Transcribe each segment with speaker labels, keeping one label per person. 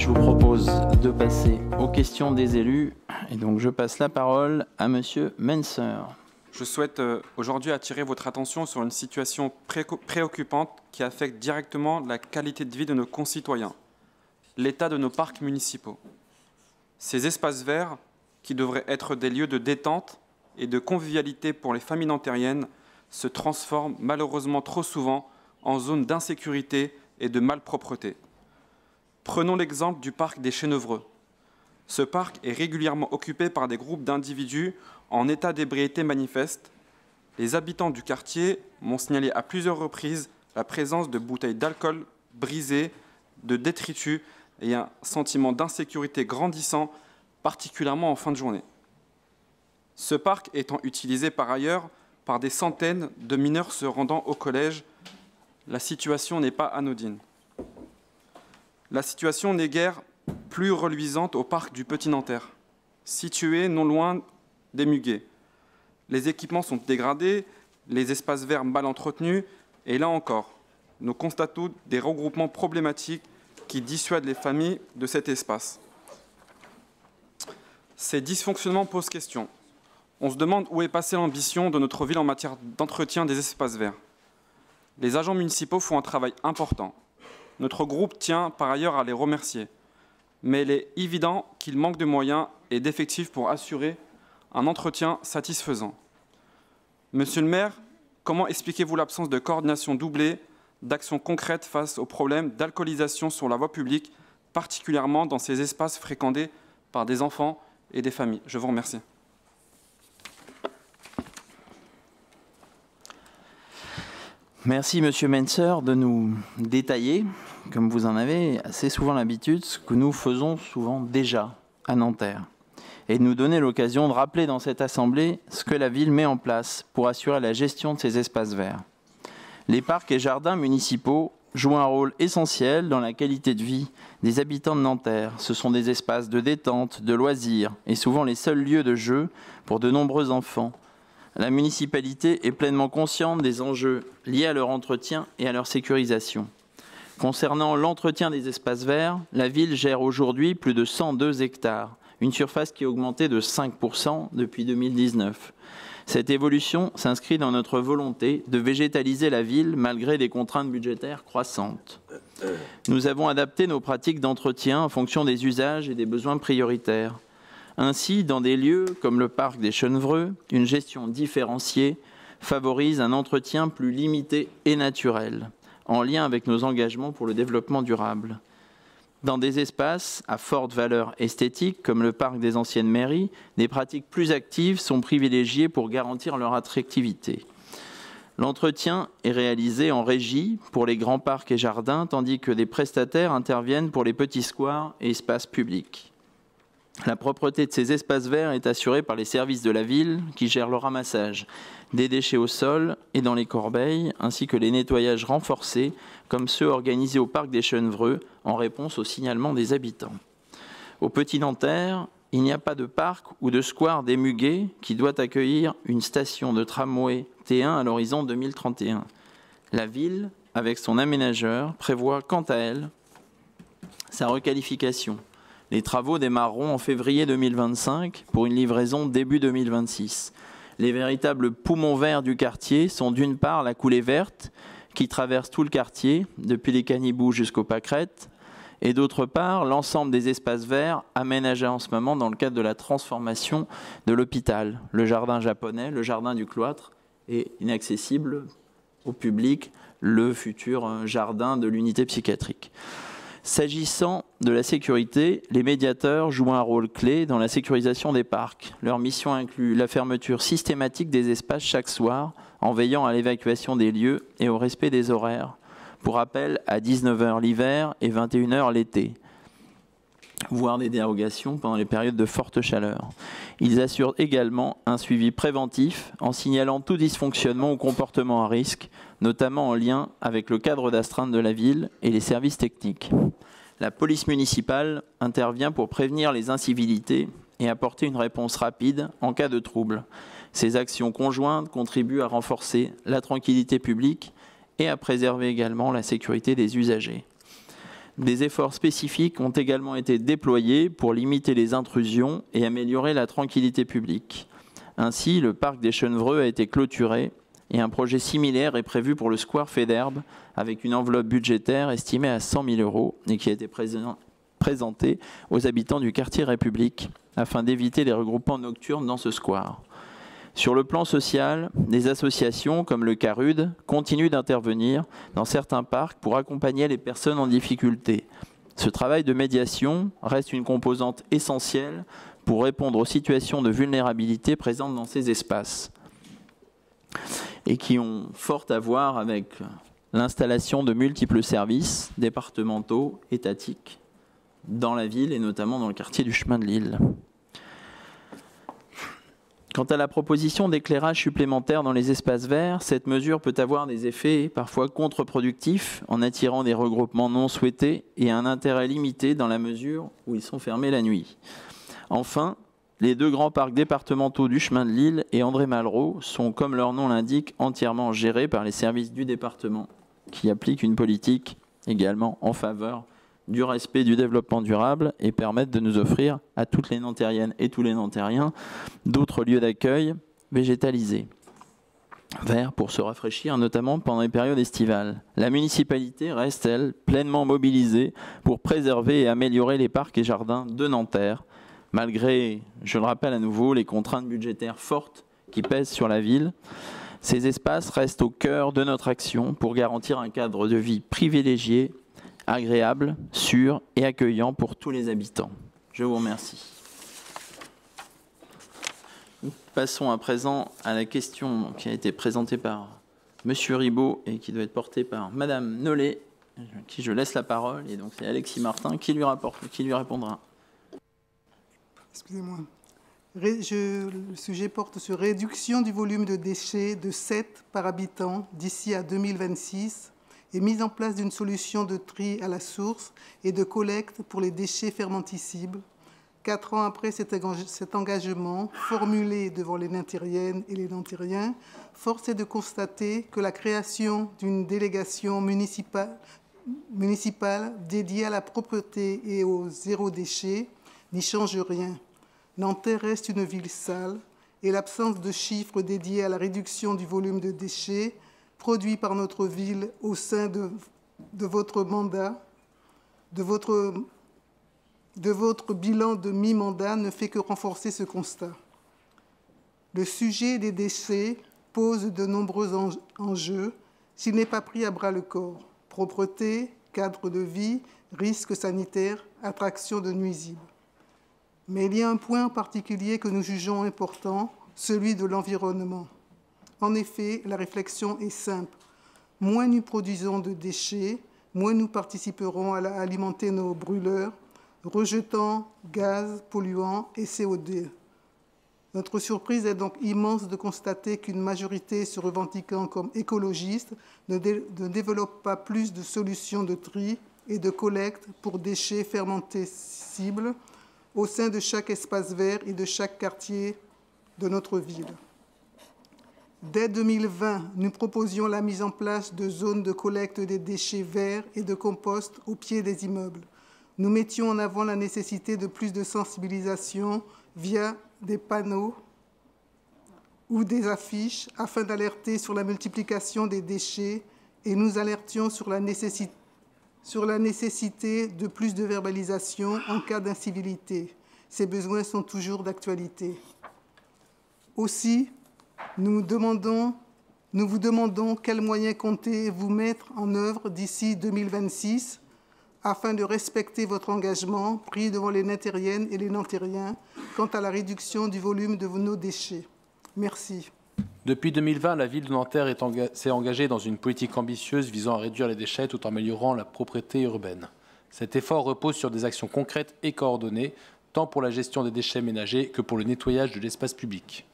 Speaker 1: je vous propose de passer aux questions des élus. Et donc, je passe la parole à Monsieur Menser.
Speaker 2: Je souhaite aujourd'hui attirer votre attention sur une situation préoccupante qui affecte directement la qualité de vie de nos concitoyens, l'état de nos parcs municipaux. Ces espaces verts, qui devraient être des lieux de détente et de convivialité pour les familles nantériennes, se transforment malheureusement trop souvent en zones d'insécurité et de malpropreté. Prenons l'exemple du parc des Chénevreux. Ce parc est régulièrement occupé par des groupes d'individus en état d'ébriété manifeste. Les habitants du quartier m'ont signalé à plusieurs reprises la présence de bouteilles d'alcool brisées, de détritus et un sentiment d'insécurité grandissant, particulièrement en fin de journée. Ce parc étant utilisé par ailleurs par des centaines de mineurs se rendant au collège, la situation n'est pas anodine. La situation n'est guère plus reluisante au parc du Petit Nanterre, situé non loin des Muguets. Les équipements sont dégradés, les espaces verts mal entretenus, et là encore, nous constatons des regroupements problématiques qui dissuadent les familles de cet espace. Ces dysfonctionnements posent question. On se demande où est passée l'ambition de notre ville en matière d'entretien des espaces verts. Les agents municipaux font un travail important. Notre groupe tient par ailleurs à les remercier. Mais il est évident qu'il manque de moyens et d'effectifs pour assurer un entretien satisfaisant. Monsieur le maire, comment expliquez-vous l'absence de coordination doublée, d'actions concrètes face aux problèmes d'alcoolisation sur la voie publique, particulièrement dans ces espaces fréquentés par des enfants et des familles? Je vous remercie.
Speaker 1: Merci Monsieur Menser de nous détailler, comme vous en avez assez souvent l'habitude, ce que nous faisons souvent déjà à Nanterre, et de nous donner l'occasion de rappeler dans cette assemblée ce que la ville met en place pour assurer la gestion de ces espaces verts. Les parcs et jardins municipaux jouent un rôle essentiel dans la qualité de vie des habitants de Nanterre. Ce sont des espaces de détente, de loisirs, et souvent les seuls lieux de jeu pour de nombreux enfants. La municipalité est pleinement consciente des enjeux liés à leur entretien et à leur sécurisation. Concernant l'entretien des espaces verts, la ville gère aujourd'hui plus de 102 hectares, une surface qui a augmenté de 5% depuis 2019. Cette évolution s'inscrit dans notre volonté de végétaliser la ville malgré des contraintes budgétaires croissantes. Nous avons adapté nos pratiques d'entretien en fonction des usages et des besoins prioritaires. Ainsi, dans des lieux comme le parc des Chénevreux, une gestion différenciée favorise un entretien plus limité et naturel, en lien avec nos engagements pour le développement durable. Dans des espaces à forte valeur esthétique, comme le parc des anciennes mairies, des pratiques plus actives sont privilégiées pour garantir leur attractivité. L'entretien est réalisé en régie pour les grands parcs et jardins, tandis que des prestataires interviennent pour les petits squares et espaces publics. La propreté de ces espaces verts est assurée par les services de la ville qui gèrent le ramassage des déchets au sol et dans les corbeilles, ainsi que les nettoyages renforcés, comme ceux organisés au parc des Chénevreux en réponse au signalement des habitants. Au Petit Nanterre, il n'y a pas de parc ou de square des Muguets qui doit accueillir une station de tramway T1 à l'horizon 2031. La ville, avec son aménageur, prévoit quant à elle sa requalification. Les travaux démarreront en février 2025 pour une livraison début 2026. Les véritables poumons verts du quartier sont d'une part la coulée verte qui traverse tout le quartier, depuis les Caniboux jusqu'aux Pâquerettes, et d'autre part l'ensemble des espaces verts aménagés en ce moment dans le cadre de la transformation de l'hôpital. Le jardin japonais, le jardin du cloître est inaccessible au public, le futur jardin de l'unité psychiatrique. S'agissant de la sécurité, les médiateurs jouent un rôle clé dans la sécurisation des parcs. Leur mission inclut la fermeture systématique des espaces chaque soir, en veillant à l'évacuation des lieux et au respect des horaires. Pour rappel, à 19 h l'hiver et 21 h l'été, voire des dérogations pendant les périodes de forte chaleur. Ils assurent également un suivi préventif en signalant tout dysfonctionnement ou comportement à risque, notamment en lien avec le cadre d'astreinte de la ville et les services techniques. La police municipale intervient pour prévenir les incivilités et apporter une réponse rapide en cas de trouble. Ces actions conjointes contribuent à renforcer la tranquillité publique et à préserver également la sécurité des usagers. Des efforts spécifiques ont également été déployés pour limiter les intrusions et améliorer la tranquillité publique. Ainsi, le parc des Chenevreux a été clôturé et un projet similaire est prévu pour le square Faidherbe avec une enveloppe budgétaire estimée à 100 000 € et qui a été présenté aux habitants du quartier République afin d'éviter les regroupements nocturnes dans ce square. Sur le plan social, des associations comme le CARUD continuent d'intervenir dans certains parcs pour accompagner les personnes en difficulté. Ce travail de médiation reste une composante essentielle pour répondre aux situations de vulnérabilité présentes dans ces espaces et qui ont fort à voir avec l'installation de multiples services départementaux, étatiques, dans la ville et notamment dans le quartier du Chemin de l'Île. Quant à la proposition d'éclairage supplémentaire dans les espaces verts, cette mesure peut avoir des effets parfois contre-productifs en attirant des regroupements non souhaités et un intérêt limité dans la mesure où ils sont fermés la nuit. Enfin, les deux grands parcs départementaux du Chemin de l'Île et André Malraux sont, comme leur nom l'indique, entièrement gérés par les services du département qui appliquent une politique également en faveur du respect du développement durable et permettent de nous offrir à toutes les Nantériennes et tous les Nantériens d'autres lieux d'accueil végétalisés, verts pour se rafraîchir, notamment pendant les périodes estivales. La municipalité reste, elle, pleinement mobilisée pour préserver et améliorer les parcs et jardins de Nanterre, malgré, je le rappelle à nouveau, les contraintes budgétaires fortes qui pèsent sur la ville. Ces espaces restent au cœur de notre action pour garantir un cadre de vie privilégié, agréable, sûr et accueillant pour tous les habitants. Je vous remercie. Nous passons à présent à la question qui a été présentée par M. Ribaud et qui doit être portée par Mme Nollet, qui je laisse la parole. Et donc c'est Alexis Martin qui lui répondra.
Speaker 3: Excusez-moi. Le sujet porte sur réduction du volume de déchets de 7 par habitant d'ici à 2026 et mise en place d'une solution de tri à la source et de collecte pour les déchets fermentescibles. 4 ans après cet engagement formulé devant les Nantériennes et les Nantériens, force est de constater que la création d'une délégation municipale dédiée à la propreté et au zéro déchet n'y change rien. Nanterre reste une ville sale et l'absence de chiffres dédiés à la réduction du volume de déchets produits par notre ville au sein de votre mandat, de votre bilan de mi-mandat ne fait que renforcer ce constat. Le sujet des déchets pose de nombreux enjeux s'il n'est pas pris à bras-le-corps. Propreté, cadre de vie, risques sanitaires, attraction de nuisibles. Mais il y a un point en particulier que nous jugeons important, celui de l'environnement. En effet, la réflexion est simple. Moins nous produisons de déchets, moins nous participerons à alimenter nos brûleurs, rejetant gaz polluants et CO2. Notre surprise est donc immense de constater qu'une majorité se revendiquant comme écologiste ne développe pas plus de solutions de tri et de collecte pour déchets fermentescibles au sein de chaque espace vert et de chaque quartier de notre ville. Dès 2020, nous proposions la mise en place de zones de collecte des déchets verts et de compost au pied des immeubles. Nous mettions en avant la nécessité de plus de sensibilisation via des panneaux ou des affiches afin d'alerter sur la multiplication des déchets et nous alertions sur la nécessité de plus de verbalisation en cas d'incivilité. Ces besoins sont toujours d'actualité. Aussi, nous vous demandons quels moyens comptez-vous mettre en œuvre d'ici 2026 afin de respecter votre engagement pris devant les Nantériennes et les Nantériens quant à la réduction du volume de nos déchets. Merci.
Speaker 4: Depuis 2020, la ville de Nanterre s'est engagée dans une politique ambitieuse visant à réduire les déchets tout en améliorant la propreté urbaine. Cet effort repose sur des actions concrètes et coordonnées, tant pour la gestion des déchets ménagers que pour le nettoyage de l'espace public.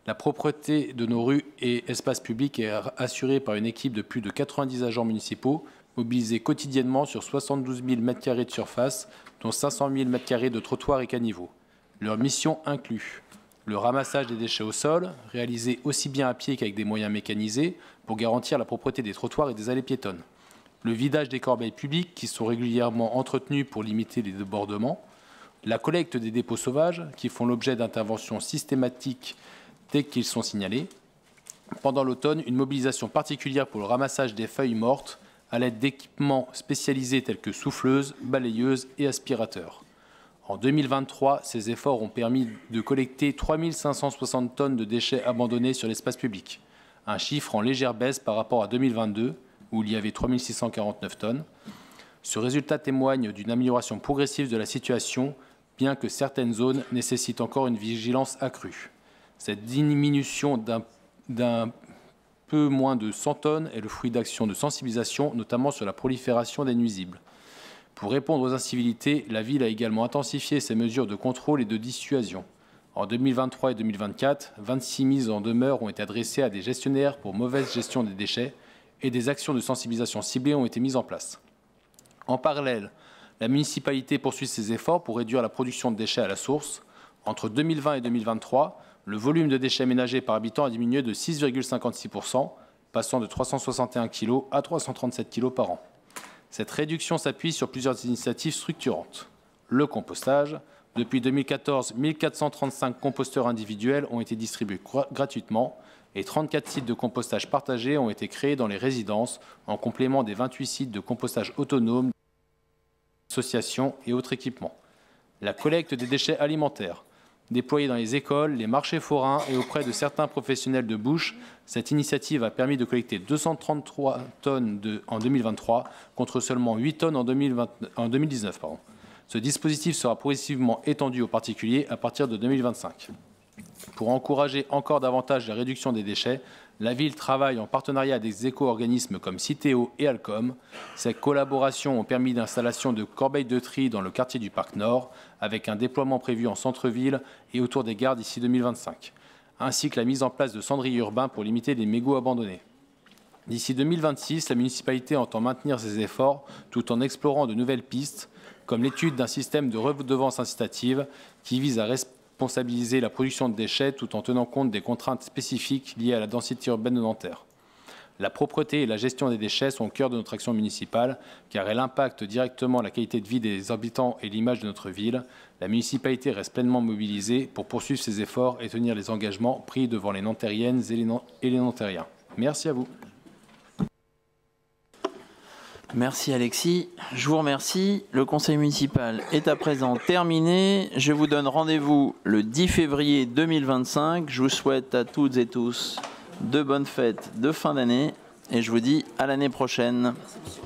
Speaker 4: La propreté de nos rues et espaces publics est assurée par une équipe de plus de 90 agents municipaux, mobilisés quotidiennement sur 72 000 m² de surface, dont 500 000 m² de trottoirs et caniveaux. Leur mission inclut le ramassage des déchets au sol, réalisé aussi bien à pied qu'avec des moyens mécanisés, pour garantir la propreté des trottoirs et des allées piétonnes. le vidage des corbeilles publiques qui sont régulièrement entretenues pour limiter les débordements, la collecte des dépôts sauvages qui font l'objet d'interventions systématiques dès qu'ils sont signalés. Pendant l'automne, une mobilisation particulière pour le ramassage des feuilles mortes à l'aide d'équipements spécialisés tels que souffleuses, balayeuses et aspirateurs. En 2023, ces efforts ont permis de collecter 3 560 tonnes de déchets abandonnés sur l'espace public, un chiffre en légère baisse par rapport à 2022, où il y avait 3 649 tonnes. Ce résultat témoigne d'une amélioration progressive de la situation, bien que certaines zones nécessitent encore une vigilance accrue. Cette diminution d'un peu moins de 100 tonnes est le fruit d'actions de sensibilisation, notamment sur la prolifération des nuisibles. Pour répondre aux incivilités, la ville a également intensifié ses mesures de contrôle et de dissuasion. En 2023 et 2024, 26 mises en demeure ont été adressées à des gestionnaires pour mauvaise gestion des déchets et des actions de sensibilisation ciblées ont été mises en place. En parallèle, la municipalité poursuit ses efforts pour réduire la production de déchets à la source. Entre 2020 et 2023, le volume de déchets ménagers par habitant a diminué de 6,56%, passant de 361 kg à 337 kg par an. Cette réduction s'appuie sur plusieurs initiatives structurantes. Le compostage. Depuis 2014, 1435 composteurs individuels ont été distribués gratuitement et 34 sites de compostage partagés ont été créés dans les résidences, en complément des 28 sites de compostage autonomes, associations et autres équipements. La collecte des déchets alimentaires. Déployée dans les écoles, les marchés forains et auprès de certains professionnels de bouche, cette initiative a permis de collecter 233 tonnes en 2023 contre seulement 8 tonnes en 2019. Ce dispositif sera progressivement étendu aux particuliers à partir de 2025. Pour encourager encore davantage la réduction des déchets, la ville travaille en partenariat avec des éco-organismes comme Citeo et Alcom. Ces collaborations ont permis l'installation de corbeilles de tri dans le quartier du Parc Nord, avec un déploiement prévu en centre-ville et autour des gares d'ici 2025, ainsi que la mise en place de cendriers urbains pour limiter les mégots abandonnés. D'ici 2026, la municipalité entend maintenir ses efforts tout en explorant de nouvelles pistes, comme l'étude d'un système de redevance incitative qui vise à responsabiliser la production de déchets tout en tenant compte des contraintes spécifiques liées à la densité urbaine de Nanterre. La propreté et la gestion des déchets sont au cœur de notre action municipale, car elle impacte directement la qualité de vie des habitants et l'image de notre ville. La municipalité reste pleinement mobilisée pour poursuivre ses efforts et tenir les engagements pris devant les Nantériennes et les Nantériens. Merci à vous.
Speaker 1: Merci Alexis, je vous remercie. Le conseil municipal est à présent terminé. Je vous donne rendez-vous le 10 février 2025. Je vous souhaite à toutes et tous de bonnes fêtes de fin d'année et je vous dis à l'année prochaine. Merci,